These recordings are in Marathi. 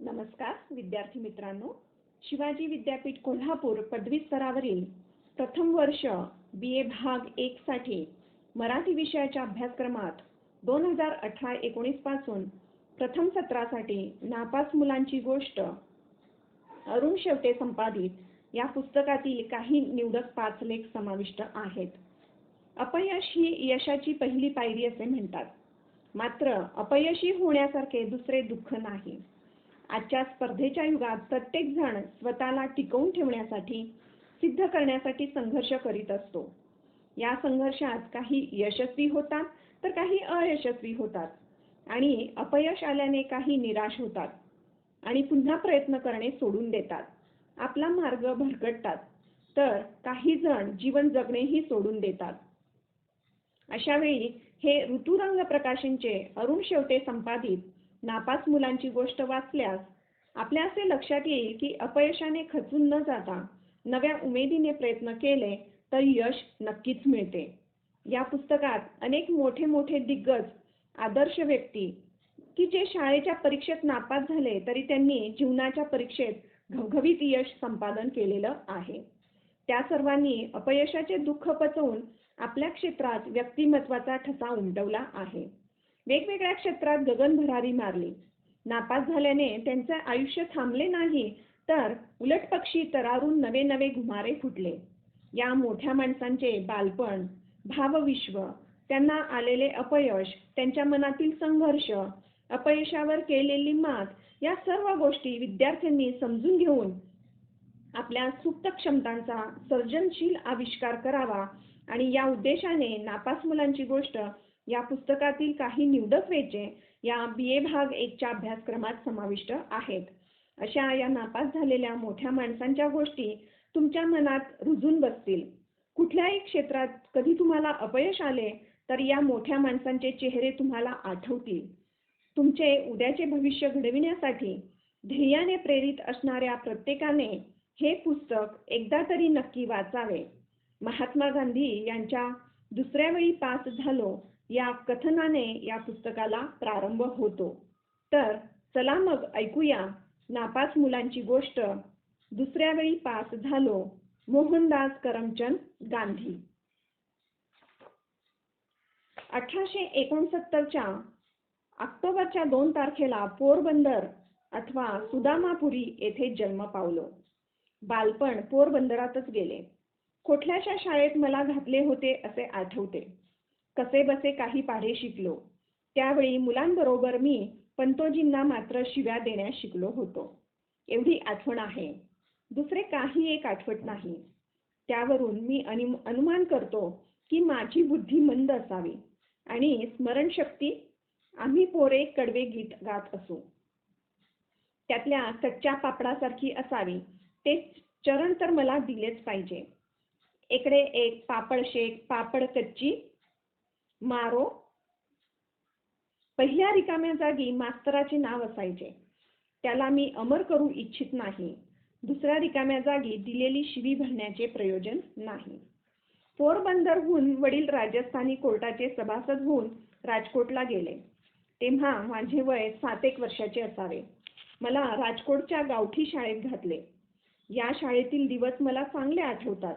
नमस्कार विद्यार्थी मित्रांनो, शिवाजी विद्यापीठ कोल्हापूर पदवी स्तरावरील प्रथम वर्ष BA भाग 1 साठी मराठी विषयाच्या अभ्यासक्रमात 2018-19 पासून प्रथम सत्रासाठी नापास मुलांची गोष्ट अरुण शेवटे संपादित या पुस्तकातील काही निवडक 5 लेख समाविष्ट आहेत. अपयश ही यशाची पहिली पायरी असे म्हणतात. मात्र अपयशी होण्यासारखे दुसरे दुःख नाही. आजच्या स्पर्धेच्या युगात प्रत्येक जण स्वतःला टिकवून ठेवण्यासाठी, सिद्ध करण्यासाठी संघर्ष करीत असतो. या संघर्षात काही यशस्वी होतात तर काही अयशस्वी होतात आणि अपयश आल्याने काही निराश होतात आणि पुन्हा प्रयत्न करणे सोडून देतात. आपला मार्ग भरकटतात तर काही जण जीवन जगणेही सोडून देतात. अशा वेळी हे ऋतुरंग प्रकाशनचे अरुण शेवटे संपादित नापास मुलांची गोष्ट वाचल्यास आपल्या असे लक्षात येईल की अपयशाने खचून न जाता नव्या उमेदीने प्रयत्न केले तर यश नक्कीच मिळते. या पुस्तकात अनेक मोठे दिग्गज आदर्श व्यक्ती की जे शाळेच्या परीक्षेत नापास झाले तरी त्यांनी जीवनाच्या परीक्षेत घवघवीत यश संपादन केलेलं आहे. त्या सर्वांनी अपयशाचे दुःख पचवून आपल्या क्षेत्रात व्यक्तिमत्वाचा ठसा उमटवला आहे. वेगवेगळ्या क्षेत्रात गगनभरारी मारली. नापास झाल्याने त्यांचे आयुष्य थांबले नाही तर उलट पक्षी तरारून नवे घुमारे फुटले. या मोठ्या माणसांचे बालपण, भावविश्व, त्यांना आलेले अपयश, त्यांच्या मनातील संघर्ष, अपयशावर केलेली मात या सर्व गोष्टी विद्यार्थ्यांनी समजून घेऊन आपल्या सुप्त क्षमतांचा सर्जनशील आविष्कार करावा आणि या उद्देशाने नापास मुलांची गोष्ट या पुस्तकातील काही निवडक वेचे या BA भाग 1 च्या अभ्यासक्रमात समाविष्ट आहेत. अशा या नापास झालेल्या मोठ्या माणसांच्या गोष्टी तुमच्या मनात रुजून बसतील. कुठल्याही क्षेत्रात कधी तुम्हाला अपयश आले तर या मोठ्या माणसांचे चेहरे तुम्हाला आठवतील. तुमचे उद्याचे भविष्य घडविण्यासाठी ध्येयाने प्रेरित असणाऱ्या प्रत्येकाने हे पुस्तक एकदा तरी नक्की वाचावे. महात्मा गांधी यांच्या दुसऱ्या वेळी पास झालो या कथनाने या पुस्तकाला प्रारंभ होतो. तर चला मग ऐकूया नापास मुलांची गोष्ट दुसऱ्या वेळी पास झालो, मोहनदास करमचंद गांधी. 1869 च्या ऑक्टोबरच्या 2 तारखेला पोरबंदर अथवा सुदामापुरी येथे जन्म पावलो. बालपण पोरबंदरातच गेले. कोठल्याशा शाळेत मला घातले होते असे आठवते. कसे बसे काही पाढे शिकलो. त्यावेळी मुलांबरोबर मी पंतोजींना मात्र शिव्या देण्यास शिकलो होतो. एवढी आठवण आहे. दुसरे काही एक आठवत नाही. त्यावरून मी अनुमान करतो की माझी बुद्धी मंद असावी आणि स्मरणशक्ती आम्ही पोरे कडवे गीत गात असू त्यातल्या कच्च्या पापडासारखी असावी. ते चरण तर मला दिलेच पाहिजे. इकडे एक पापड शेक, पापड कच्ची मारो. पहिल्या रिकाम्या जागी मास्तराचे नाव असायचे. त्याला मी अमर करू इच्छित नाही. दुसऱ्या रिकाम्या जागी दिलेली शिवी भरण्याचे प्रयोजन नाही. पोरबंदरहून वडील राजस्थानी कोर्टाचे सभासद होऊन राजकोटला गेले. तेव्हा माझे वय 7 वर्षाचे असावे. मला राजकोटच्या गावठी शाळेत घातले. या शाळेतील दिवस मला चांगले आठवतात.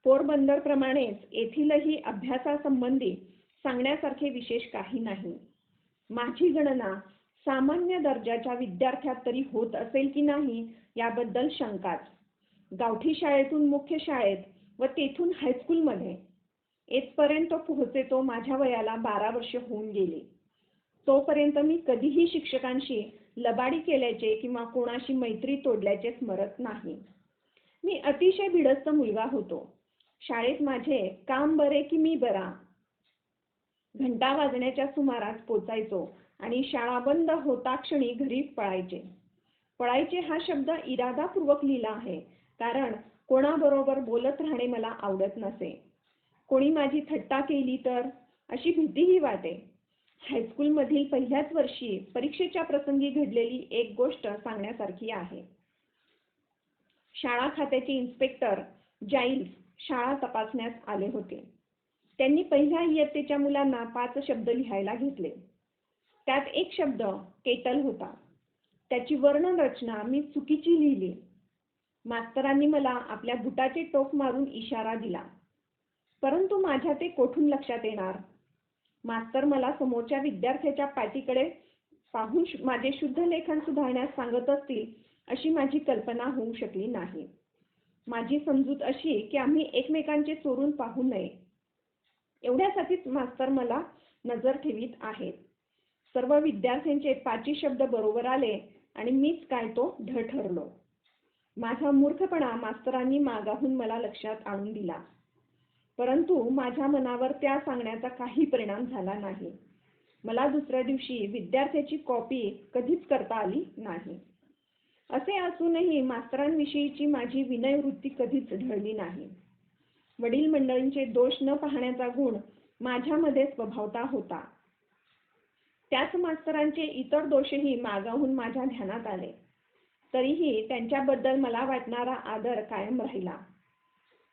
पोरबंदर प्रमाणेच येथीलही अभ्यासासंबंधी सांगण्यासारखे विशेष काही नाही. माझी गणना सामान्य दर्जाच्या विद्यार्थ्यात तरी होत असेल की नाही याबद्दल शंकाच. गावठी शाळेतून मुख्य शाळेत व तेथून हायस्कूलमध्ये येथपर्यंत पोहोचेतो माझ्या वयाला 12 वर्ष होऊन गेली. तोपर्यंत मी कधीही शिक्षकांशी लबाडी केल्याचे किंवा कोणाशी मैत्री तोडल्याचे स्मरत नाही. मी अतिशय भिडस्त मुलगा होतो. शाळेत माझे काम बरे की मी बरा. घंटा वाजण्याच्या सुमारास पोचायचो आणि शाळा बंद होता क्षणी घरी पळायचे. पळायचे हा शब्द इरादापूर्वक लिहिला आहे कारण कोणाबरोबर बोलत राहणे मला आवडत नसे. कोणी माझी थट्टा केली तर अशी भीतीही वाटे. हायस्कूलमधील पहिल्याच वर्षी परीक्षेच्या प्रसंगी घडलेली एक गोष्ट सांगण्यासारखी आहे. शाळा खात्याचे इन्स्पेक्टर जाईल्स शाळा तपासण्यास आले होते. त्यांनी पहिल्या इयत्तेच्या मुलांना 5 शब्द लिहायला घेतले. त्यात एक शब्द केटल होता. त्याची वर्णरचना मी चुकीची लिहिली. मास्तरांनी मला आपल्या बुटाचे टोक मारून इशारा दिला, परंतु माझ्या ते कोठून लक्षात येणार? मास्तर मला समोरच्या विद्यार्थ्याच्या पाठीकडे पाहून माझे शुद्ध लेखन सुधारण्यास सांगत असतील अशी माझी कल्पना होऊ शकली नाही. माझी समजूत अशी की आम्ही एकमेकांचे चोरून पाहू नये एवढ्यासाठीच मास्तर मला नजर ठेवीत आहेत. सर्व विद्यार्थ्यांचे 5 शब्द बरोबर आले आणि मीच काय तो ढ ठरलो. माझा मूर्खपणा मास्तरांनी मागाहून मला लक्षात आणून दिला, परंतु माझ्या मनावर त्या सांगण्याचा काही परिणाम झाला नाही. मला दुसऱ्या दिवशी विद्यार्थ्याची कॉपी कधीच करता आली नाही. असे असूनही मास्तरांविषयीची माझी विनयवृत्ती कधीच ढळली नाही. वडील मंडळींचे दोष न पाहण्याचा गुण माझ्यामध्ये स्वभावतः होता. त्याच मास्तरांचे इतर दोषही मागाहून माझ्या ध्यानात आले. तरीही त्यांच्याबद्दल मला वाटणारा आदर कायम राहिला.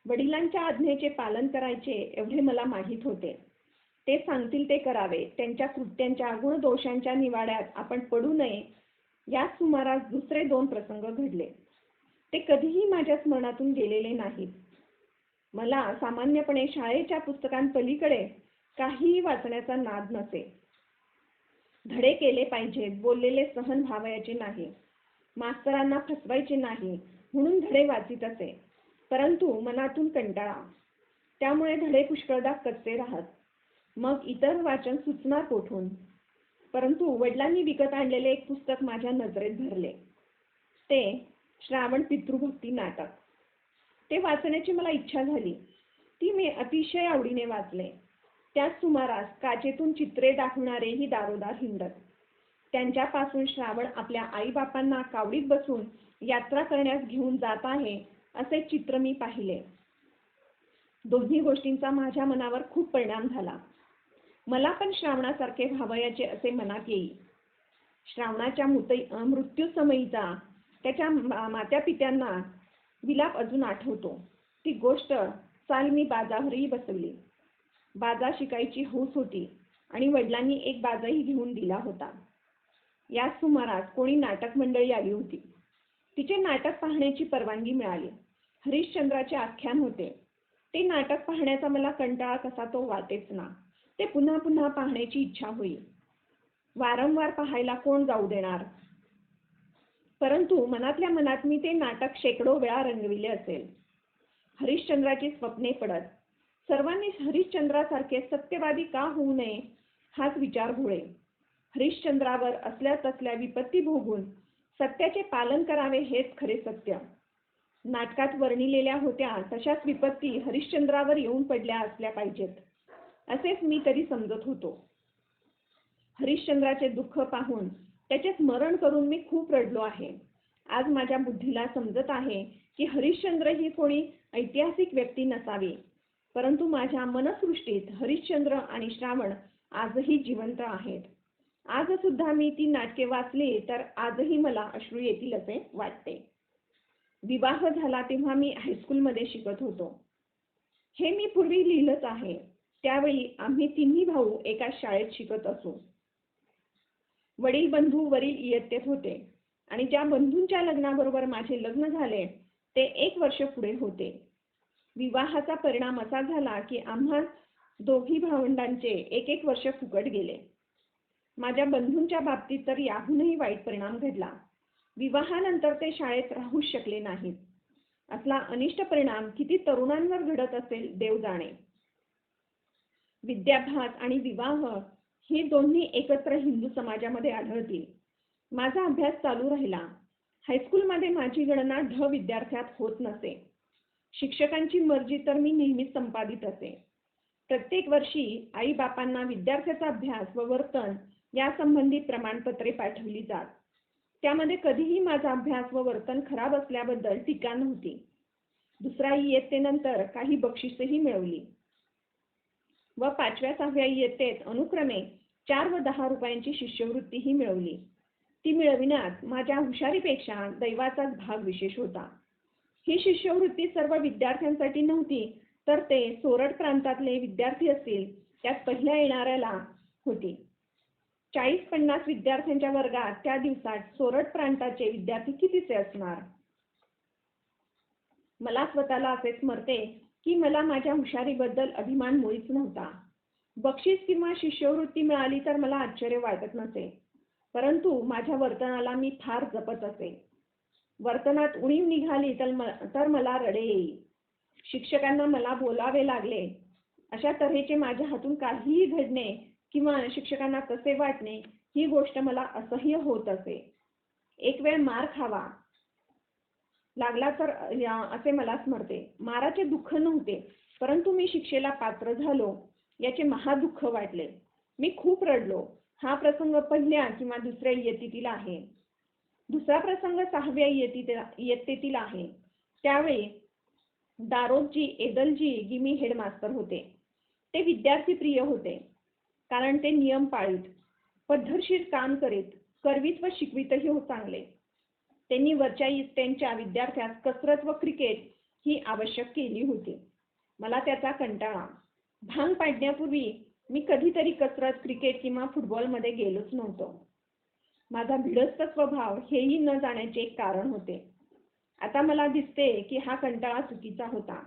वडिलांच्या आज्ञेचे पालन करायचे एवढे मला माहीत होते. ते सांगतील ते करावे. त्यांच्या कृत्यांच्या गुणदोषांच्या निवाड्यात आपण पडू नये. याच सुमारास दुसरे 2 प्रसंग घडले. ते कधीही माझ्या स्मरणातून गेलेले नाहीत. मला सामान्यपणे शाळेच्या पुस्तकांपलीकडे काहीही वाचण्याचा नाद नसे. धडे केले पाहिजेत, बोललेले सहन व्हावयाचे नाही, मास्तरांना फसवायचे नाही म्हणून धडे वाचित असे. परंतु मनातून कंटाळा, त्यामुळे धडे पुष्कळदा कच्चे राहत. मग इतर वाचन सुचणार कोठून? परंतु वडिलांनी विकत आणलेले एक पुस्तक माझ्या नजरेत भरले. ते श्रावण पितृभक्ती नाटक. ते वाचण्याची मला इच्छा झाली. ती मी अतिशय आवडीने वाचले. त्याच सुमारास काचेतून चित्रे दाखवणारेही दारोदार हिंडत. त्यांच्यापासून श्रावण आपल्या आईबापांना कावडीत बसून यात्रा करण्यास घेऊन जात आहे असे चित्र मी पाहिले. दोन्ही गोष्टींचा माझ्या मनावर खूप परिणाम झाला. मला पण श्रावणासारखे व्हावयाचे असे मनात येई. श्रावणाच्या मृत्यूसमयीचा त्याच्या मात्यापित्यांना विलाप अजून आठवतो. ती गोष्ट चाल मी बाजावरही बसवली. बाजा शिकायची हौस होती आणि वडिलांनी एक बाजाही घेऊन दिला होता. याच सुमारास कोणी नाटक मंडळी आली होती. तिचे नाटक पाहण्याची परवानगी मिळाली. हरिश्चंद्राचे आख्यान होते. ते नाटक पाहण्याचा मला कंटाळा कसा तो वाटेच ना. ते पुन्हा पुन्हा पाहण्याची इच्छा होई. वारंवार पाहायला कोण जाऊ देणार? परंतु मनातल्या मनात मी ते नाटक शेकडो वेळा रंगविले असेल. हरिश्चंद्राची स्वप्ने पडत. सर्वांनी हरिश्चंद्रासारखे सत्यवादी का होऊ नये हाच विचार घोळे. हरिश्चंद्रावर असल्या तसल्या विपत्ती भोगून सत्याचे पालन करावे हेच खरे सत्य. नाटकात वर्णिलेल्या होत्या तशाच विपत्ती हरिश्चंद्रावर येऊन पडल्या असल्या पाहिजेत असेच मी तरी समजत होतो. हरिश्चंद्राचे दुःख पाहून त्याचे स्मरण करून मी खूप रडलो आहे. आज माझ्या बुद्धीला समजत आहे की हरिश्चंद्र ही कोणी ऐतिहासिक व्यक्ती नसावी, परंतु माझ्या मनसृष्टीत हरिश्चंद्र आणि श्रावण आजही जिवंत आहेत. आज सुद्धा मी ती नाटके वाचली तर आजही मला अश्रू येतील असे वाटते. विवाह झाला तेव्हा मी हायस्कूलमध्ये शिकत होतो. हे मी पूर्वी लिहिलंच आहे. त्यावेळी आम्ही तिन्ही भाऊ एकाच शाळेत शिकत असू. वडील बंधू वरील इयत्तेत होते आणि ज्या बंधूंच्या लग्नाबरोबर माझे लग्न झाले ते 1 वर्ष पुढे होते. विवाहाचा परिणाम असा झाला की आम्हा दोघी भावंडांचे 1 वर्ष फुकट गेले. माझ्या बंधूंच्या बाबतीत तर याहूनही वाईट परिणाम घडला. विवाहानंतर ते शाळेत राहूच शकले नाहीत. असला अनिष्ट परिणाम किती तरुणांवर घडत असेल देव जाणे. विद्याभ्यास आणि विवाह ही दोन्ही एकत्र हिंदू समाजामध्ये आढळतील. माझा अभ्यास चालू राहिला. हायस्कूलमध्ये माझी गणना ढ विद्यार्थ्यात होत नसे. शिक्षकांची मर्जी तर मी नेहमीच संपादित असे. प्रत्येक वर्षी आई बापांना विद्यार्थ्याचा अभ्यास व वर्तन यासंबंधी प्रमाणपत्रे पाठवली जात. त्यामध्ये कधीही माझा अभ्यास व वर्तन खराब असल्याबद्दल टीका नव्हती. दुसऱ्या इयत्तेनंतर काही बक्षिसेही मिळवली व 5व्या-6व्या इयत्तेत अनुक्रमे 4 व 10 रुपयांची शिष्यवृत्तीही मिळवली. ती मिळविण्यात माझ्या हुशारीपेक्षा दैवाचाच भाग विशेष होता. ही शिष्यवृत्ती सर्व विद्यार्थ्यांसाठी नव्हती, तर ते सोरठ प्रांतातले विद्यार्थी असतील त्यात पहिल्या येणाऱ्याला होती. 40-50 विद्यार्थ्यांच्या वर्गात त्या दिवसात सोरठ प्रांताचे विद्यार्थी कितीचे असणार? मला स्वतःला असे स्मरते की मला माझ्या हुशारीबद्दल अभिमान मुळीच नव्हता. बक्षीस किंवा शिष्यवृत्ती मिळाली तर मला आश्चर्य वाटत नसे, परंतु माझ्या वर्तनाला मी फार जपत असे. वर्तनात उणीव निघाली तर मला रडे येई. शिक्षकांना मला बोलावे लागले अशा तऱ्हेचे माझ्या हातून काहीही घडणे किंवा शिक्षकांना कसे वाटणे ही गोष्ट मला असह्य होत असे. एक वेळ मार खावा लागला तर असे मला स्मरते. माराचे दुःख नव्हते, परंतु मी शिक्षेला पात्र झालो याचे महादुःख वाटले. मी खूप रडलो. हा प्रसंग पहिल्या किंवा दुसऱ्या इयत्तेतील आहे. दुसरा प्रसंग 6व्या इयत्तेतील आहे. त्यावेळी दारोजी एदलजी गिमी हेडमास्तर होते. ते विद्यार्थी प्रिय होते, कारण ते नियम पाळीत, पद्धतशीर काम करीत, करवीत व शिकवीतही चांगले. त्यांनी वरच्या इयत्तेच्या विद्यार्थ्यास कसरत व क्रिकेट ही आवश्यक केली होती. मला त्याचा कंटाळा. भांग पाडण्यापूर्वी मी कधीतरी कसरत, क्रिकेट किंवा फुटबॉलमध्ये गेलोच नव्हतो. माझा भिडस्त स्वभाव हेही न जाण्याचे एक कारण होते. आता मला दिसते की हा कंटाळा चुकीचा होता.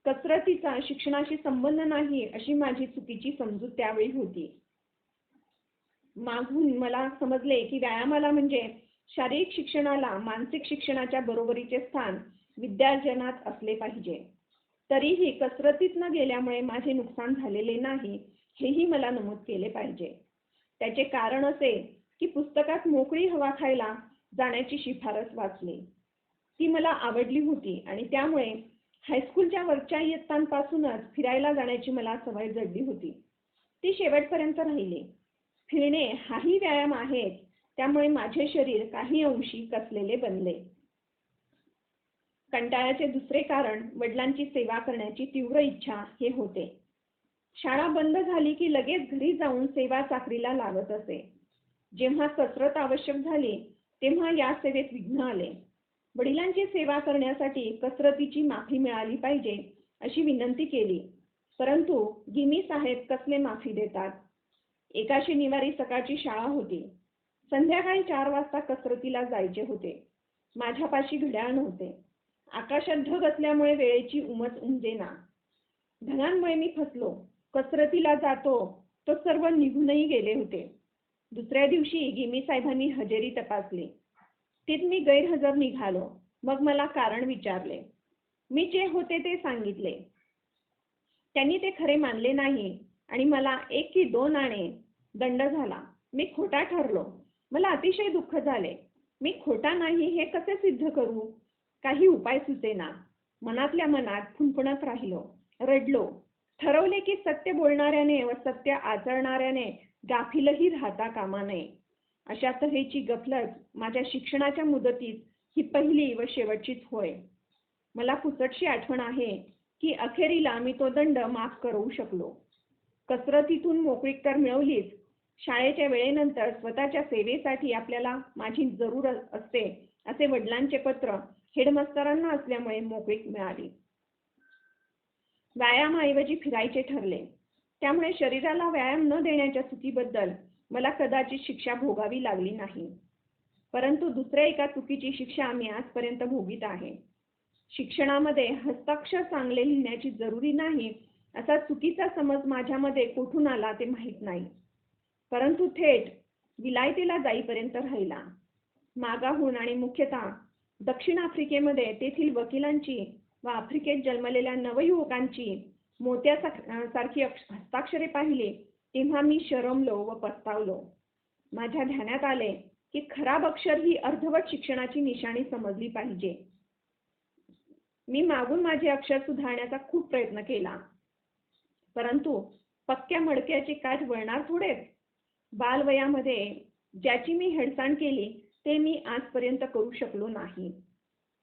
कसरतीचा शिक्षणाशी संबंध नाही अशी माझी चुकीची समजूत त्यावेळी होती. मागून मला समजले की व्यायामाला म्हणजे शारीरिक शिक्षणाला मानसिक शिक्षणाच्या बरोबरीचे स्थान विद्यार्जनात असले पाहिजे. तरीही कसरतीत न गेल्यामुळे माझे नुकसान झालेले नाही हेही मला नमूद केले पाहिजे. त्याचे कारण असे की पुस्तकात मोकळी हवा खायला जाण्याची शिफारस वाचली. ती मला आवडली होती आणि त्यामुळे हायस्कूलच्या वरच्या इयत्तांपासूनच फिरायला जाण्याची मला सवय जडली होती. ती शेवटपर्यंत राहिली. फिरणे हाही व्यायाम आहे, त्यामुळे माझे शरीर काही अंशी कसलेले बनले. कंटाळ्याचे दुसरे कारण वडिलांची सेवा करण्याची तीव्र इच्छा हे होते. शाळा बंद झाली की लगेच घरी जाऊन सेवा चाकरीला लागत असे. जेव्हा कसरत आवश्यक झाली तेव्हा या सेवेत विघ्न आले. वडिलांची सेवा करण्यासाठी कसरतीची माफी मिळाली पाहिजे अशी विनंती केली, परंतु गिमी साहेब कसले माफी देतात. एका शनिवारी सकाळची शाळा होती. संध्याकाळी 4 वाजता कसरतीला जायचे होते. माझ्यापाशी घड्याळ नव्हते. आकाशात ढग असल्यामुळे वेळेची उमज उमजेना. ढगांमुळे मी फसलो. कसरतीला जातो तो सर्व निघूनही गेले होते. दुसऱ्या दिवशी गिमी साहेबांनी हजेरी तपासली. तीत मी गैरहजर निघालो. मग मला कारण विचारले. मी जे होते ते सांगितले. त्यांनी ते खरे मानले नाही आणि मला 1 की 2 आणे दंड झाला. मी खोटा ठरलो. मला अतिशय दुःख झाले. मी खोटा नाही हे कसे सिद्ध करू? काही उपाय सुचेना. मनातल्या मनात फुंफणत राहिलो. रडलो. ठरवले की सत्य बोलणाऱ्याने व सत्य आचरणाऱ्याने गाफीलही राहता कामा नये. अशा तऱ्हेची गफलत माझ्या शिक्षणाच्या मुदतीत ही पहिली व शेवटचीच होय. मला पुसटशी आठवण आहे की अखेरीला मी तो दंड माफ करू शकलो. कसरतीतून मोकळीक तर मिळवलीच, शाळेच्या वेळेनंतर स्वतःच्या सेवेसाठी आपल्याला माझी जरूर असते असे वडिलांचे पत्र हेडमास्तरांना असल्यामुळे मोकळीक मिळाली. व्यायामाऐवजी फिरायचे ठरले. त्यामुळे शरीराला व्यायाम न देण्याच्या चुकीबद्दल मला कदाचित शिक्षा भोगावी लागली नाही, परंतु दुसऱ्या एका चुकीची शिक्षा मी आजपर्यंत भोगीत आहे. शिक्षणामध्ये हस्ताक्षर चांगले लिहिण्याची जरुरी नाही असा चुकीचा समज माझ्यामध्ये कोठून आला ते माहीत नाही, परंतु थेट विलायतेला जाईपर्यंत राहिला. मागाहून आणि मुख्यतः दक्षिण आफ्रिकेमध्ये तेथील वकिलांची व आफ्रिकेत जन्मलेल्या नवयुवकांची मोत्यासारखी हस्ताक्षरे पाहिली तेव्हा मी शरमलो व पस्तावलो. माझ्या ध्यानात आले की खराब अक्षर ही अर्धवट शिक्षणाची निशाणी समजली पाहिजे. मी मागून माझे अक्षर सुधारण्याचा खूप प्रयत्न केला, परंतु पक्क्या मडक्याचे काठ वळणार थोडेच. बालवयामध्ये ज्याची मी हेळसांड केली ते मी आजपर्यंत करू शकलो नाही.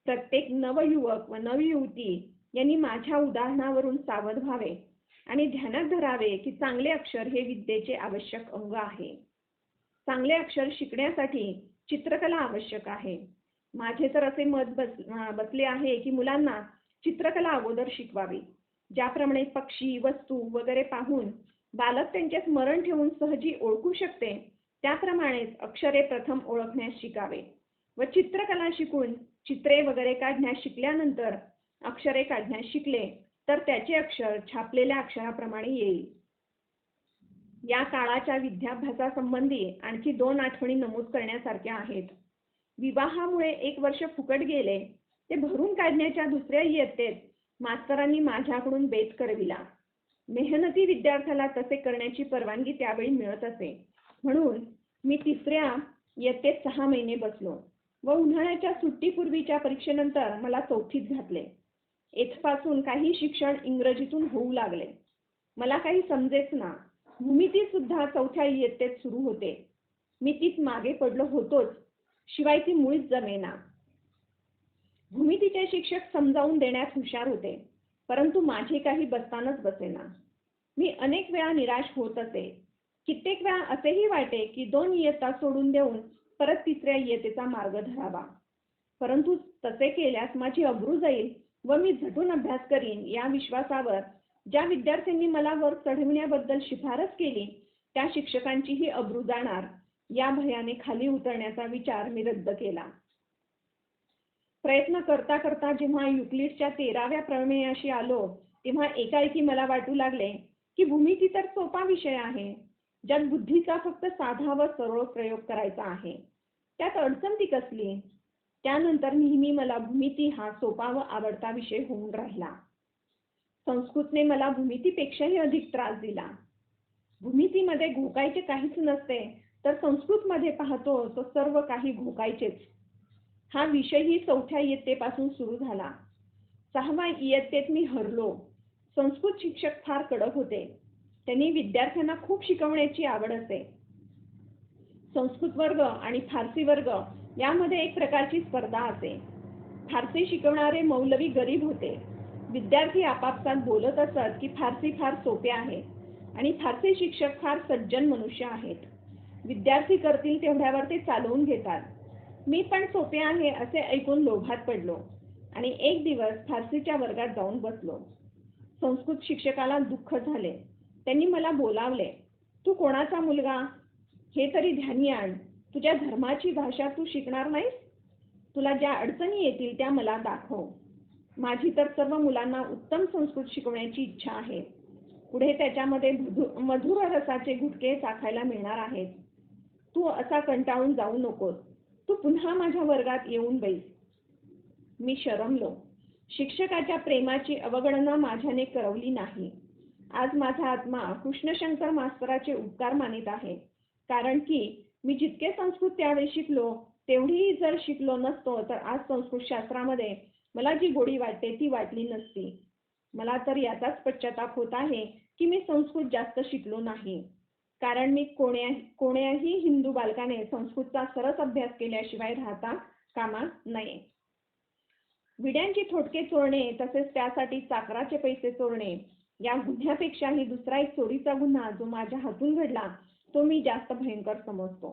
प्रत्येक नवयुवक व नवयुवती यांनी माझ्या उदाहरणावरून सावध व्हावे आणि ध्यानात धरावे की चांगले अक्षर हे विद्येचे आवश्यक अंग आहे. चांगले अक्षर शिकण्यासाठी चित्रकला आवश्यक आहे. माझे तर असे मत बसले आहे की मुलांना चित्रकला अगोदर शिकवावी. ज्याप्रमाणे पक्षी, वस्तू वगैरे पाहून बालक त्यांचे स्मरण ठेवून सहजी ओळखू शकते, त्याप्रमाणेच अक्षरे प्रथम ओळखण्यास शिकावे व चित्रकला शिकून चित्रे वगैरे काढण्यास शिकल्यानंतर अक्षरे काढण्यास शिकले तर त्याचे अक्षर छापलेल्या अक्षराप्रमाणे येईल. या काळाच्या विद्याभ्यासासंबंधी आणखी 2 आठवणी नमूद करण्यासारख्या आहेत. विवाहामुळे 1 वर्ष फुकट गेले ते भरून काढण्याच्या दुसऱ्या इयत्तेत मास्तरांनी माझ्याकडून बेत करविला. मेहनती विद्यार्थ्याला तसे करण्याची परवानगी त्यावेळी मिळत असे, म्हणून मी 3ऱ्या इयत्तेत 6 महिने बसलो व उन्हाळ्याच्या सुट्टीपूर्वीच्या परीक्षेनंतर मला 4थीत घातले. येथपासून काही शिक्षण इंग्रजीतून होऊ लागले. मला काही समजेच ना. भूमिती सुद्धा 4थ्या इयत्तेत सुरू होते. मी तीत मागे पडलो होतोच, शिवाय ती मुळीच जमेना. भूमितीचे शिक्षक समजावून देण्यात हुशार होते, परंतु माझे काही बसतानच बसेना. मी अनेक वेळा निराश होत असे. कित्येक वेळा असेही वाटे की 2 इयत्ता सोडून देऊन परत 3ऱ्या इयत्तेचा मार्ग धरावा. परंतु तसे केल्यास माझी अब्रू जाईल व मी झटून अभ्यास करीन या विश्वासावर ज्या विद्यार्थ्यांनी मला वर चढविण्याबद्दल शिफारस केली त्या शिक्षकांचीही अब्रू जाणार या भयाने खाली उतरण्याचा विचार मी रद्द केला. प्रयत्न करता करता जेव्हा युक्लिडच्या 13व्या प्रमेयाशी आलो तेव्हा एकाएकी मला वाटू लागले की भूमिती तर सोपा विषय आहे, ज्यात बुद्धीचा फक्त साधा व सरळ प्रयोग करायचा आहे. त्यात अडचण ती कसली? त्यानंतर नेहमी मला भूमिती हा सोपा व आवडता विषय होऊन राहिला. संस्कृतने मला भूमितीपेक्षाही अधिक त्रास दिला. भूमितीमध्ये घोकायचे काहीच नसते, तर संस्कृतमध्ये पाहतो तो सर्व काही घोकायचेच. हा विषयही 4थ्या इयत्तेपासून सुरू झाला. 6व्या इयत्तेत मी हरलो. संस्कृत शिक्षक फार कडक होते. त्यांनी विद्यार्थ्यांना खूप शिकवण्याची आवड असे. संस्कृत वर्ग आणि फारसी वर्ग यामध्ये एक प्रकारची स्पर्धा असे. फारसी शिकवणारे मौलवी गरीब होते. विद्यार्थी आपापसात बोलत असत की फारसी फार सोपे आहे आणि फारसी शिक्षक फार सज्जन मनुष्य आहेत. विद्यार्थी करतील तेवढ्यावर ते चालवून घेतात. मी पण सोपे आहे असे ऐकून लोभात पडलो आणि एक दिवस फारसीच्या वर्गात जाऊन बसलो. संस्कृत शिक्षकाला दुःख झाले. त्यांनी मला बोलावले. तू कोणाचा मुलगा? हे तरी ध्यानी आण. तुझ्या धर्माची भाषा तू शिकणार नाहीस? तुला ज्या अडचणी येतील त्या मला दाखव. माझी तर सर्व मुलांना उत्तम संस्कृत शिकवण्याची इच्छा आहे. पुढे त्याच्यामध्ये मधुर रसाचे गुटके चाखायला मिळणार आहेत. तू असा कंटाळून जाऊ नकोस. तू पुन्हा माझ्या वर्गात येऊन बैस. मी शरमलो. शिक्षकाच्या प्रेमाची अवगणना माझ्याने करवली नाही. आज माझा आत्मा कृष्णशंकर मास्तराचे उपकार मानित आहे, कारण की मी जितके संस्कृत त्यावेळी शिकलो तेवढीही जर शिकलो नसतो तर आज संस्कृत शास्त्रामध्ये मला जी गोडी वाटते ती वाटली नसती. मला तर याचाच पश्चाताप होत आहे की मी संस्कृत जास्त शिकलो नाही, कारण मी कोण्याही हिंदू बालकाने संस्कृतचा सरस अभ्यास केल्याशिवाय राहता कामा नये. विड्यांची थोडके चोरणे तसेच त्यासाठी चाकराचे पैसे चोरणे या गुन्ह्यापेक्षाही दुसरा एक चोरीचा गुन्हा जो माझ्या हातून घडला तो मी जास्त भयंकर समजतो.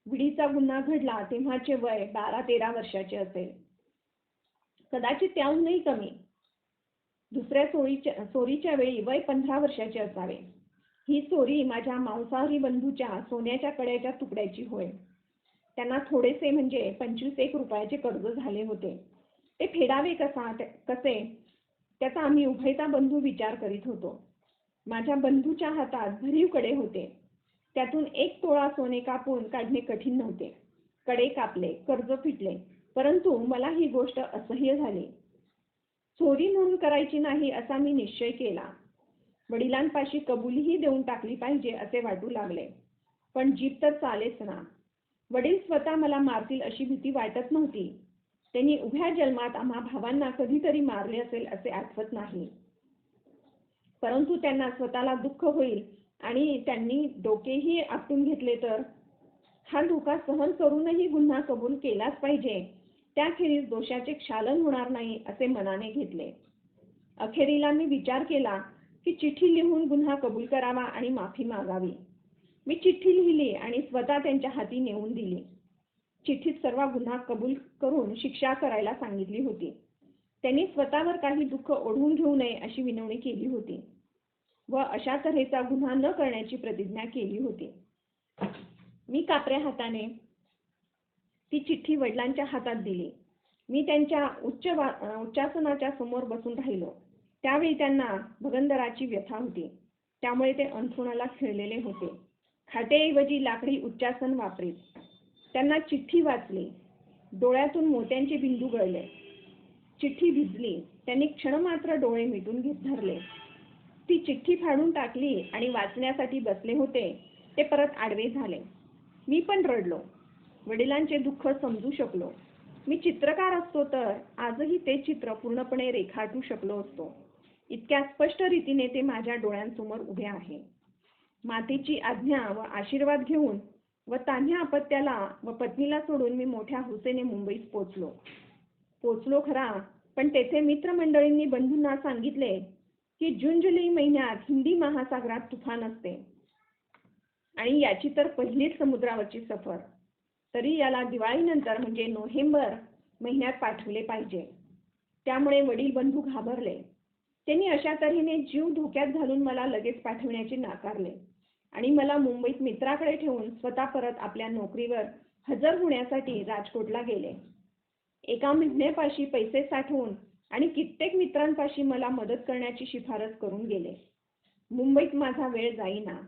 विडीचा गुन्हा घडला तेव्हाचे वय 12-13 वर्षाचे असेल, कदाचित त्याहूनही कमी. दुसऱ्या चोरीच्या वेळी वय 15 वर्षाचे असावे. ही चोरी माझ्या मांसाहारी बंधूच्या सोन्याच्या कड्याच्या तुकड्याची होय. त्यांना थोडेसे म्हणजे 25 रुपयाचे कर्ज झाले होते. ते फेडावे कसे त्याचा आम्ही उभयता बंधू विचार करीत होतो. माझ्या बंधूच्या हातात भरीव कडे होते. त्यातून 1 तोळा सोने कापून काढणे कठीण नव्हते. कडे कापले, कर्ज फिटले, परंतु मला ही गोष्ट असह्य झाली. चोरी म्हणून करायची नाही असा मी निश्चय केला. वडिलांपाशी कबुलीही देऊन टाकली पाहिजे असे वाटू लागले, पण जीभ तर चालेच ना. वडील स्वतः मला मारतील अशी भीती वाटत नव्हती. त्यांनी उभ्या जन्मात आम्हा भावांना कधीतरी मारले असेल असे आठवत नाही, परंतु त्यांना स्वतःला दुःख होईल आणि त्यांनी डोकेही आपटून घेतले तर. हा धोका सहन करूनही गुन्हा कबूल केलाच पाहिजे, त्याखेरीज दोषाचे क्षालन होणार नाही असे मनाने घेतले. अखेरीला मी विचार केला की चिठ्ठी लिहून गुन्हा कबूल करावा आणि माफी मागावी. मी चिठ्ठी लिहिली आणि स्वतः त्यांच्या हाती नेऊन दिली. चिठ्ठीत सर्व गुन्हा कबूल करून शिक्षा करायला सांगितली होती. त्यांनी स्वतःवर काही दुःख ओढवून घेऊ नये अशी विनवणी केली होती व अशा तऱ्हेचा गुन्हा न करण्याची प्रतिज्ञा केली होती. मी कापऱ्या हाताने ती चिठ्ठी वडिलांच्या हातात दिली. मी त्यांच्या उच्चासनाच्या समोर बसून राहिलो. त्यावेळी त्यांना भगंदराची व्यथा होती. त्यामुळे ते अंथरुणाला खिळलेले होते. खाटेऐवजी लाकडी उच्चासन वापरीत. त्यांना चिठ्ठी वाचली. डोळ्यातून मोत्यांचे बिंदू गळले. चिठ्ठी भिजली. त्यांनी क्षणमात्र डोळे मिटून धरले. ती चिठ्ठी फाडून टाकली आणि वाचण्यासाठी बसले होते ते परत आडवे झाले. मी पण रडलो. वडिलांचे दुःख समजू शकलो. मी चित्रकार असतो तर आजही ते चित्र पूर्णपणे रेखाटू शकलो असतो. इतक्या स्पष्ट रीतीने ते माझ्या डोळ्यांसमोर उभे आहे. मातेची आज्ञा व आशीर्वाद घेऊन व तान्ह्या अपत्याला व पत्नीला सोडून मी मोठ्या हौसेने मुंबईत पोचलो खरा, पण तेथे मित्रमंडळींनी बंधूंना सांगितले की जून-जुलै महिन्यात हिंदी महासागरात तुफान असते आणि याची तर पहिलीच समुद्रावरची सफर. तरी याला दिवाळीनंतर म्हणजे नोव्हेंबर महिन्यात पाठवले पाहिजे. त्यामुळे वडील बंधू घाबरले. त्यांनी अशा तऱ्हेने जीव धोक्यात घालून मला लगेच पाठविण्याचे नाकारले आणि मला मुंबईत मित्राकडे ठेवून स्वतः परत आपल्या नोकरीवर हजर होण्यासाठी राजकोटला गेले. एका मेहुण्यापाशी पैसे साठवून आणि कित्येक मित्रांपाशी मला मदत करण्याची शिफारस करून गेले. मुंबईत माझा वेळ जाईना.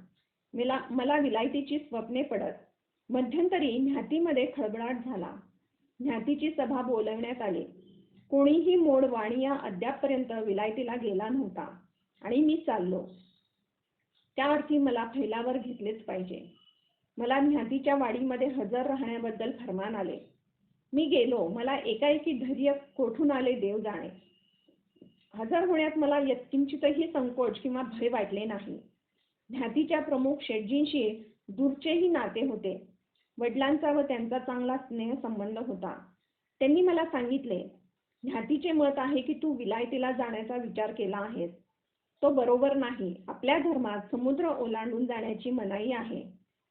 मला विलायतीची स्वप्ने पडत. मध्यंतरी न्याहाटीमध्ये खळबळाट झाला. न्याहाटीची सभा बोलवण्यात आली. कोणीही मोड वाणिया अद्यापपर्यंत विलायतीला गेला नव्हता आणि मी चाललो. त्या अर्थी मला फैलावर घेतलेच पाहिजे. मला न्याहाटीच्या वाडीमध्ये हजर राहण्याबद्दल फरमान आले. मी गेलो. मला एकाएकी धैर्य कोठून आले देव जाणे. हजर होण्यात मला यत्किंचितही संकोच किंवा भय वाटले नाही. न्याहाटीच्या प्रमुख शेटजींशी दूरचेही नाते होते. वडिलांचा व त्यांचा चांगला स्नेहसंबंध होता. त्यांनी मला सांगितले, न्याहाटीचे मत आहे की तू विलायतीला जाण्याचा विचार केला आहेस. तो बरोबर नाही. आपल्या धर्मात समुद्र ओलांडून जाण्याची मनाई आहे.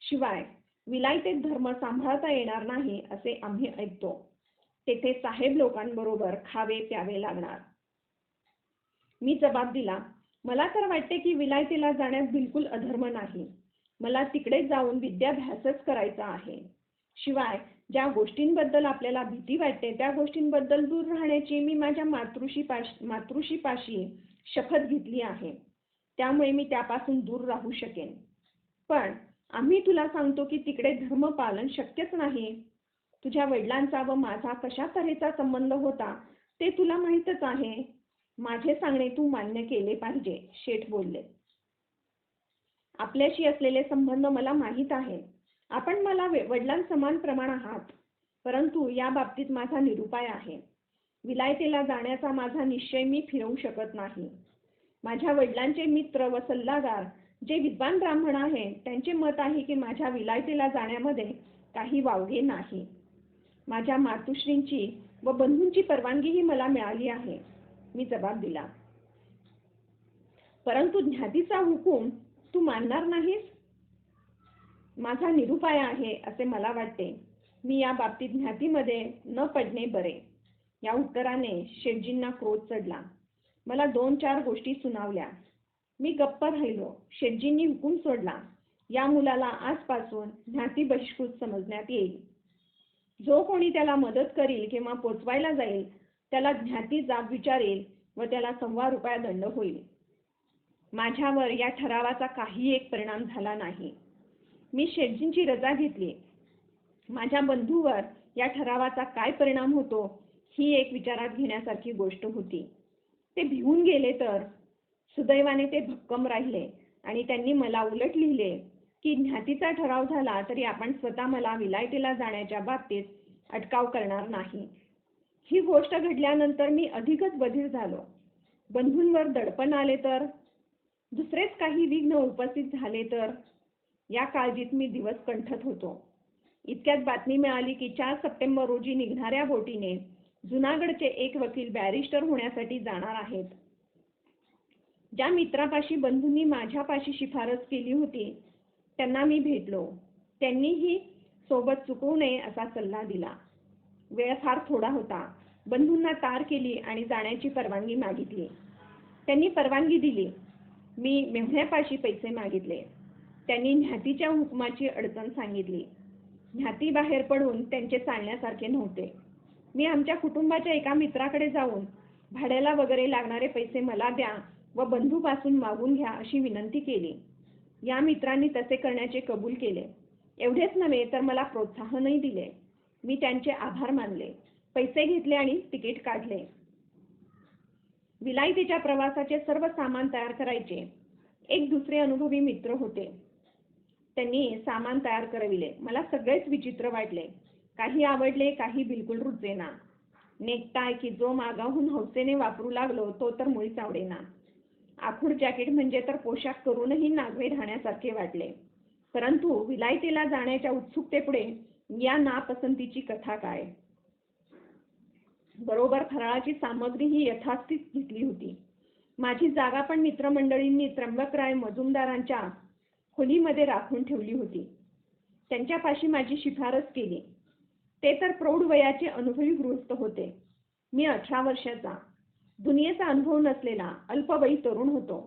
शिवाय विलायतेत धर्म सांभाळता येणार नाही असे आम्ही ऐकतो. तेथे साहेब लोकांबरोबर खावे प्यावे लागणार. मी जबाब दिला, मला तर वाटते की विलायतीला जाण्यात बिलकुल अधर्म नाही. मला तिकडे जाऊन विद्याभ्यासच करायचा आहे. शिवाय ज्या गोष्टींबद्दल आपल्याला भीती वाटते त्या गोष्टींबद्दल दूर राहण्याची मी माझ्या मातृशीपाशी शपथ घेतली आहे. त्यामुळे मी त्यापासून दूर राहू शकेन. पण आम्ही तुला सांगतो की तिकडे धर्म पालन शक्यच नाही. तुझ्या वडिलांचा व माझा कशा तऱ्हेचा संबंध होता ते तुला माहीतच आहे. माझे सांगणे तू मान्य केले पाहिजे, शेठ बोलले. आपल्याशी असलेले संबंध मला माहीत आहे. आपण मला वडिलांसमान प्रमाण आहात. परंतु या बाबतीत माझा निरुपाय आहे. विलायतेला जाण्याचा माझा निश्चय मी फिरवू शकत नाही. माझ्या वडिलांचे मित्र व सल्लागार जे विद्वान ब्राह्मण आहेत त्यांचे मत आहे की माझ्या विलायतेला जाण्यामध्ये काही वावगे नाही. माझ्या मातुश्रींची व बंधूंची परवानगीही मला मिळाली आहे. मी जबाब दिला. परंतु न्याहाटीचा हुकूम तू मानणार नाहीस? माझा निरुपाय आहे असे मला वाटते. मी या बाबतीत न्याहाटीमध्ये न पडणे बरे. या उत्तराने शेटजींना क्रोध चढला. मला 2-4 गोष्टी सुनावल्या. मी गप्प राहिलो. शेटजींनी हुकूम सोडला, या मुलाला आजपासून न्याहाटी बहिष्कृत समजण्यात येईल. जो कोणी त्याला मदत करील किंवा पोचवायला जाईल त्याला न्याहाटी जाब विचारेल व त्याला ₹1,000 दंड होईल. माझ्यावर या ठरावाचा काही एक परिणाम झाला नाही. मी शेटजींची रजा घेतली. माझ्या बंधूवर या ठरावाचा काय परिणाम होतो ही एक विचारात घेण्यासारखी गोष्ट होती. ते भिवून गेले तर सुदैवाने ते भक्कम राहिले आणि त्यांनी मला उलट लिहिले की न्याहाटीचा ठराव झाला तरी आपण स्वतः मला विलायतीला जाण्याच्या बाबतीत अटकाव करणार नाही. ही गोष्ट घडल्यानंतर मी अधिकच बधीर झालो. बंधूंवर दडपण आले तर, दुसरेच काही विघ्न उपस्थित झाले तर, या काळजीत मी दिवस कंठत होतो. इतक्यात बातमी मिळाली की 4 सप्टेंबर रोजी निघणाऱ्या बोटीने जुनागडचे एक वकील बॅरिस्टर होण्यासाठी जाणार आहेत. ज्या मित्रापाशी बंधूंनी माझ्यापाशी शिफारस केली होती त्यांना मी भेटलो. त्यांनीही सोबत चुकवू नये असा सल्ला दिला. वेळ फार थोडा होता. बंधूंना तार केली आणि जाण्याची परवानगी मागितली. त्यांनी परवानगी दिली. मी मेहुण्यापाशी पैसे मागितले. त्यांनी न्याहाटीच्या हुकुमाची अडचण सांगितली. बाहेर पडून त्यांचे चालण्यासारखे नव्हते. मी आमच्या कुटुंबाच्या एका मित्राकडे जाऊन भाड्याला वगैरे लागणारे पैसे मला द्या व बंधूपासून मागून घ्या अशी विनंती केली. या मित्रांनी तसे करण्याचे कबूल केले. एवढेच नव्हे तर मला प्रोत्साहनही दिले. मी त्यांचे आभार मानले, पैसे घेतले आणि तिकीट काढले. विलायतेच्या प्रवासाचे सर्व सामान तयार करायचे. एक दुसरे अनुभवी मित्र होते. त्यांनी सामान तयार करविले. मला सगळेच विचित्र वाटले. काही आवडले, काही बिलकुल रुचेना. नेकटाय की जो मागाहून हौसेने वापरू लागलो तो तर मुळीच आवडेना. आखूड जॅकेट म्हणजे तर पोशाख करूनही नागवे राहण्यासारखे वाटले. परंतु विलायतेला जाण्याच्या उत्सुकतेपुढे या नापसंतीची कथा काय. बरोबर फराळाची सामग्रीही यथास्थित घेतली होती. माझी जागा पण मित्रमंडळींनी त्र्यंबकराय मजुमदारांच्या खोलीमध्ये राखून ठेवली होती. त्यांच्यापाशी माझी शिफारस केली. ते तर प्रौढ वयाचे अनुभवी गृहस्थ होते. मी 18 वर्षाचा, दुनियेचा अनुभव नसलेला अल्पवयी तरुण होतो.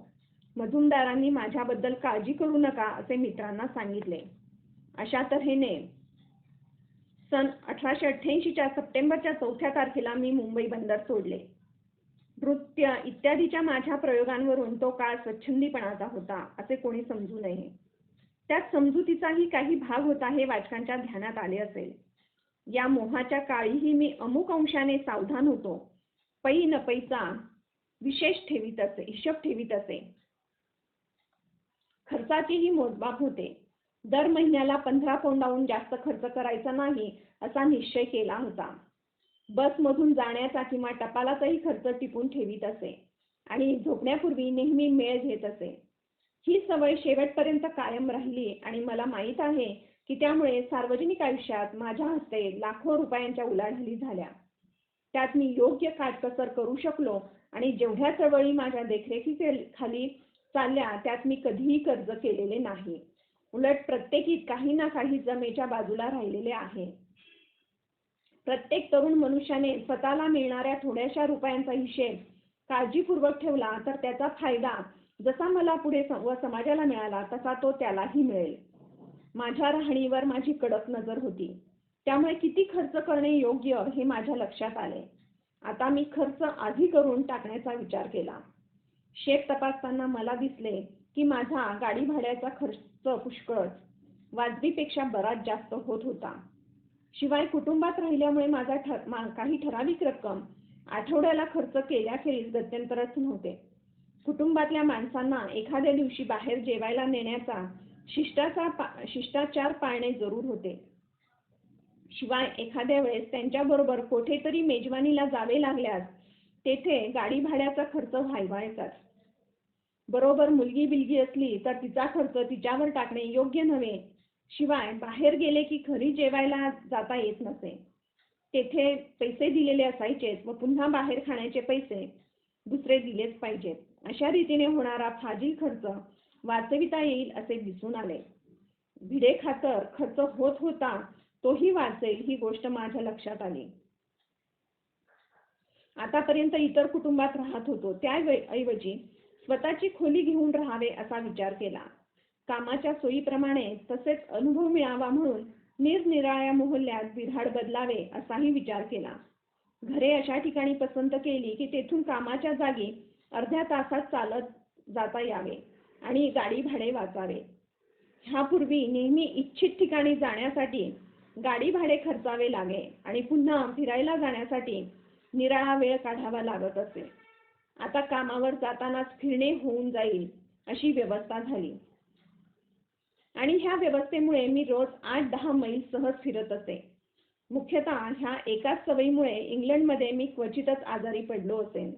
मजुमदारांनी माझ्याबद्दल काळजी करू नका असे मित्रांना सांगितले. अशा तऱ्हेने सन 1888च्या सप्टेंबरच्या 4 तारखेला मी मुंबई बंदर सोडले. नृत्य इत्यादीच्या माझ्या प्रयोगांवरून तो काळ स्वच्छंदीपणाचा होता असे कोणी समजू नये. त्यात समजुतीचाही काही भाग होता हे वाचकांच्या ध्यानात आले असेल. या मोहाच्या काळीही मी अमुक अंशाने सावधान होतो. पै न पैचा हिशोब ठेवीत असे. खर्चाचेही मोजमाप होते. दर महिन्याला 15 पौंडाहून जास्त खर्च करायचा नाही असा निश्चय केला होता. बसमधून जाण्याचा किंवा टपालाचाही खर्च टिपून ठेवीत असे आणि झोपण्यापूर्वी नेहमी मेळ घेत असे. ही सवय शेवटपर्यंत कायम राहिली आणि मला माहीत आहे की त्यामुळे सार्वजनिक आयुष्यात माझ्या हस्ते लाखो रुपयांच्या उलाढाली झाल्या. त्यात मी योग्य काटकसर करू शकलो आणि जेवढ्या चळवळी माझ्या देखरेखीखाली चालल्या त्यात मी कधीही कर्ज केलेले नाही. उलट प्रत्येकीत काही ना काही जमेच्या बाजूला राहिलेले आहे. प्रत्येक तरुण मनुष्याने स्वतःला मिळणाऱ्या थोड्याशा रुपयांचा हिशेब काळजीपूर्वक ठेवला तर त्याचा फायदा जसा मला पुढे व समाजाला मिळाला तसा तो त्यालाही मिळेल. माझ्या राहणीवर माझी कडक नजर होती. त्यामुळे किती खर्च करणे योग्य हे माझ्या लक्षात आले. आता मी खर्च आधी करून टाकण्याचा विचार केला. शेत तपासताना मला दिसले की माझा गाडी भाड्याचा खर्च पुष्कळच, वाजवीपेक्षा बराच जास्त होत होता. शिवाय कुटुंबात राहिल्यामुळे माझा काही ठराविक रक्कम आठवड्याला खर्च केल्याखेरीज गत्यंतरच नव्हते. कुटुंबातल्या माणसांना एखाद्या दिवशी बाहेर जेवायला नेण्याचा शिष्टाचार पाळणे जरूर होते. शिवाय एखाद्या वेळेस त्यांच्याबरोबर कुठेतरी मेजवानीला जावे लागल्यास तेथे गाडी भाड्याचा खर्च व्हायचाच. बरोबर मुलगी बिलगी असली तर तिचा खर्च तिच्यावर टाकणे योग्य नव्हे. शिवाय बाहेर गेले की घरी जेवायला जाता येत नसे. तेथे पैसे दिलेले असायचेच व पुन्हा बाहेर खाण्याचे पैसे दुसरे दिलेच पाहिजेत. अशा रीतीने होणारा फाजील खर्च वाचविता येईल असे दिसून आले. भिडेखातर खर्च होत होता तोही वाचेल ही गोष्ट माझ्या लक्षात आली. आतापर्यंत इतर कुटुंबात राहत होतो त्याऐवजी स्वतःची खोली घेऊन राहावे असा विचार केला. कामाच्या सोयीप्रमाणे तसेच अनुभव मिळावा म्हणून निरनिराळ्या मोहल्ल्यात बिऱ्हाड बदलावे असाही विचार केला. घरे अशा ठिकाणी पसंत केली की तेथून कामाच्या जागी अर्ध्या तासात चालत जाता यावे आणि गाडी भाडे वाचावे. ह्यापूर्वी नेहमी इच्छित ठिकाणी जाण्यासाठी गाडी भाडे खर्चावे लागे आणि पुन्हा फिरायला जाण्यासाठी निराळा वेळ काढावा लागत असे. आता कामावर जातानाच फिरणे होऊन जाईल अशी व्यवस्था झाली आणि ह्या व्यवस्थेमुळे मी रोज 8-10 मैल सहज फिरत असे. मुख्यतः ह्या एकाच सवयीमुळे इंग्लंडमध्ये मी क्वचितच आजारी पडलो असेन.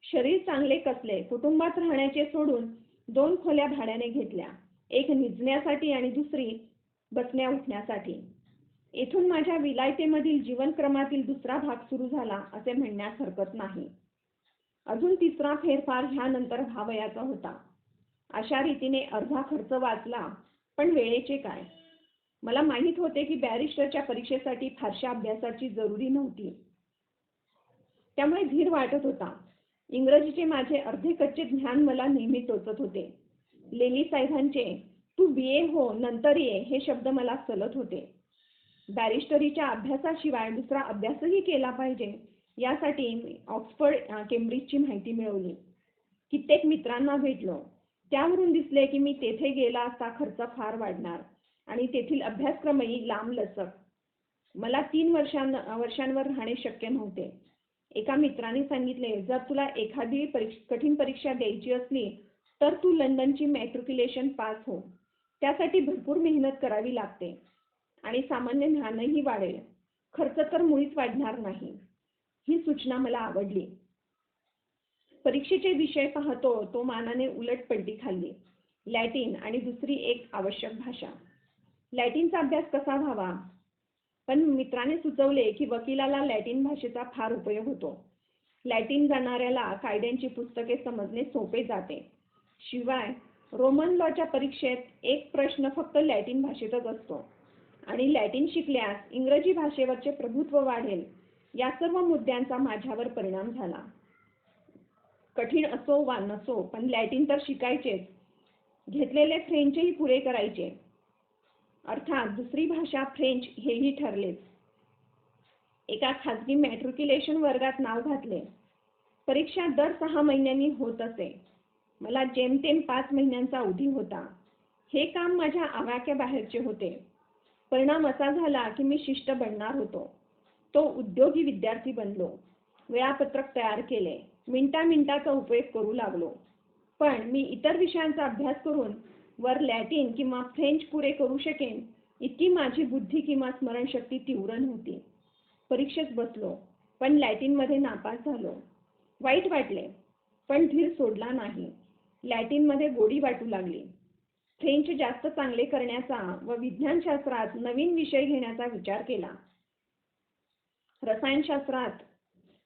शरीर चांगले कसले. कुटुंबात राहण्याचे सोडून 2 खोल्या भाड्याने घेतल्या. एक निजण्यासाठी आणि दुसरी बसण्या उठण्यासाठी. येथून माझ्या विलायतेमधील जीवनक्रमातील दुसरा भाग सुरू झाला असे म्हणण्यास हरकत नाही. अजून तिसरा फेरफार ह्यानंतर व्हावयाचा होता. अशा रीतीने अर्धा खर्च वाचला. पण वेळेचे काय. मला माहीत होते की बॅरिस्टरच्या परीक्षेसाठी फारशा अभ्यासाची जरुरी नव्हती. त्यामुळे धीर वाटत होता. इंग्रजीचे माझे अर्धे कच्चे ज्ञान मला नेहमी टोचत होते. लेली साहेबांचे "तू BA हो नंतर ये" हे शब्द मला सलत होते. बॅरिस्टरीच्या अभ्यासाशिवाय दुसरा अभ्यासही केला पाहिजे यासाठी मी ऑक्सफर्ड केम्ब्रिजची माहिती मिळवली. कित्येक मित्रांना भेटलो. त्यावरून दिसले की मी तेथे गेला असता खर्च फार वाढणार आणि तेथील अभ्यासक्रमही लांबलचक. मला 3 वर्षांवर राहणे शक्य नव्हते. एका मित्राने सांगितले, जर तुला एखादी कठीण परीक्षा द्यायची असली तर तू लंडनची मॅट्रिक्युलेशन पास हो. त्यासाठी भरपूर मेहनत करावी लागते आणि सामान्य ज्ञानही वाढेल. खर्च तर मुळीच वाढणार नाही. ही सूचना मला आवडली. परीक्षेचे विषय पाहतो तो मानाने उलटपलटी खाल्ली. लॅटिन आणि दुसरी एक आवश्यक भाषा. लॅटिनचा अभ्यास कसा व्हावा? पण मित्राने सुचवले की वकिलाला लॅटिन भाषेचा फार उपयोग होतो. लॅटिन जाणणाऱ्याला कायद्यांची पुस्तके समजणे सोपे जाते. शिवाय रोमन लॉच्या परीक्षेत एक प्रश्न फक्त लॅटिन भाषेतच असतो आणि लॅटिन शिकल्यास इंग्रजी भाषेवरचे प्रभुत्व वाढेल. या सर्व मुद्द्यांचा माझ्यावर परिणाम झाला. कठीण असो वा नसो पण लॅटिन तर शिकायचेच. घेतलेले फ्रेंचही पुरे करायचे. अर्थात दुसरी भाषा फ्रेंच हेही ठरलेच. एका खाजगी मॅट्रिक्युलेशन वर्गात नाव घातले. परीक्षा दर 6 महिन्यांनी होत असे. मला जेमतेम 5 महिन्यांचा अवधी होता. हे काम माझ्या आवाक्याबाहेरचे होते. परिणाम असा झाला की मी शिष्ट बनणार होतो. तो उद्योगी विद्यार्थी बनलो. वेळापत्रक तयार केले. मिनिटाचा उपयोग करू लागलो. पण मी इतर विषयांचा अभ्यास करून वर लॅटिन किंवा फ्रेंच पुरे करू शकेन इतकी माझी बुद्धी किंवा स्मरणशक्ती तीव्र नव्हती. परीक्षेत बसलो पण लॅटिनमध्ये नापास झालो. वाईट वाटले पण धीर सोडला नाही. लॅटिनमध्ये गोडी वाटू लागली. फ्रेंच जास्त चांगले करण्याचा व विज्ञानशास्त्रात नवीन विषय घेण्याचा विचार केला. रसायनशास्त्रात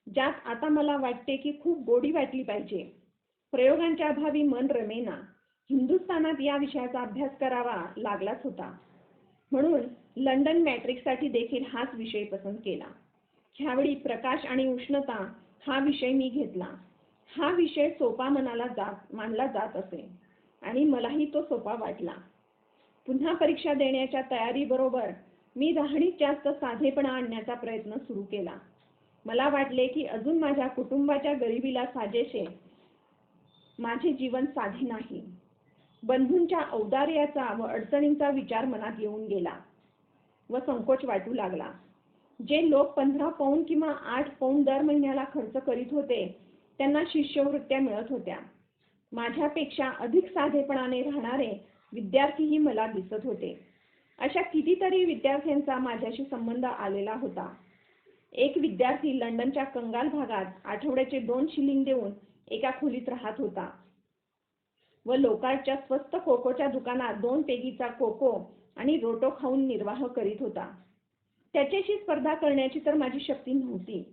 ज्यात आता मला वाटते की खूप गोडी वाटली पाहिजे. प्रयोगांच्या अभावी मन रमेना. हिंदुस्थानात या विषयाचा अभ्यास करावा लागलाच होता. म्हणून लंडन मॅट्रिकसाठी देखील हाच विषय पसंत केला. ह्यावेळी प्रकाश आणि उष्णता हा विषय मी घेतला. हा विषय सोपा मानला जात असे आणि मलाही तो सोपा वाटला. पुन्हा परीक्षा देण्याच्या तयारीबरोबर मी राहणीत जास्त साधेपणा आणण्याचा प्रयत्न सुरू केला. मला वाटले की अजून माझ्या कुटुंबाच्या गरिबीला साजेसे माझे जीवन साधे नाही. बंधूंच्या औदार्याचा व अडचणींचा विचार मनात येऊन गेला व संकोच वाटू लागला. जे लोक 15 पौंड किंवा 8 पौंड दर महिन्याला खर्च करीत होते त्यांना शिष्यवृत्त्या मिळत होत्या. माझ्यापेक्षा अधिक साधेपणाने राहणारे विद्यार्थीही मला दिसत होते. अशा कितीतरी विद्यार्थ्यांचा माझ्याशी संबंध आलेला होता. एक विद्यार्थी लंडनच्या कंगाल भागात आठवड्याचे 2 शिलिंग देऊन एका खोलीत राहत होता व लोकांच्या स्वस्त कोकोच्या दुकानात 2 पेगीचा कोको आणि रोटो खाऊन निर्वाह करीत होता. त्याच्याशी स्पर्धा करण्याची तर माझी शक्ती नव्हती.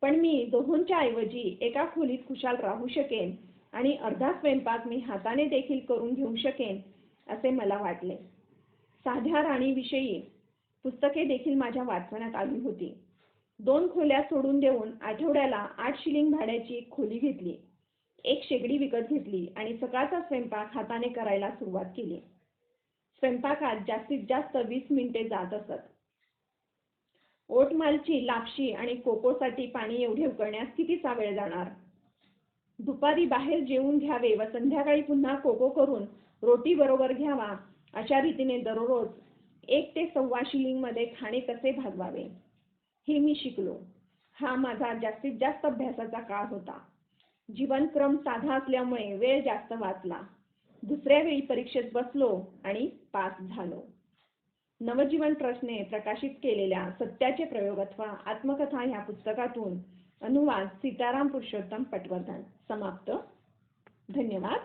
पण मी दोहोंच्या ऐवजी एका खोलीत खुशाल राहू शकेन आणि अर्धा स्वयंपाक मी हाताने देखील करून घेऊ शकेन असे मला वाटले. साध्या राणीविषयी पुस्तके देखील माझ्या वाचण्यात आली होती. 2 खोल्या सोडून देऊन आठवड्याला 8 शिलिंग भाड्याची एक खोली घेतली. एक शेगडी विकत घेतली आणि सकाळचा स्वयंपाक हाताने करायला सुरुवात केली. स्वयंपाकात जास्तीत जास्त 20 मिनिटे जात असत. ओटमालची लापशी आणि कोकोसाठी पाणी एवढे उकळण्यास कितीचा वेळ जाणार. दुपारी बाहेर जेवून घ्यावे व संध्याकाळी पुन्हा कोको करून रोटी बरोबर घ्यावा. अशा रीतीने दररोज 1 ते 1.25 शिलिंगमध्ये खाणे कसे भागवावे हे मी शिकलो. हा माझा जास्तीत जास्त अभ्यासाचा काळ होता. जीवनक्रम साधा असल्यामुळे वेळ जास्त वाचला. दुसऱ्या वेळी परीक्षेत बसलो आणि पास झालो. नवजीवन ट्रस्टने प्रकाशित केलेल्या सत्याचे प्रयोग अथवा आत्मकथा ह्या पुस्तकातून अनुवाद सीताराम पुरुषोत्तम पटवर्धन. समाप्त. धन्यवाद.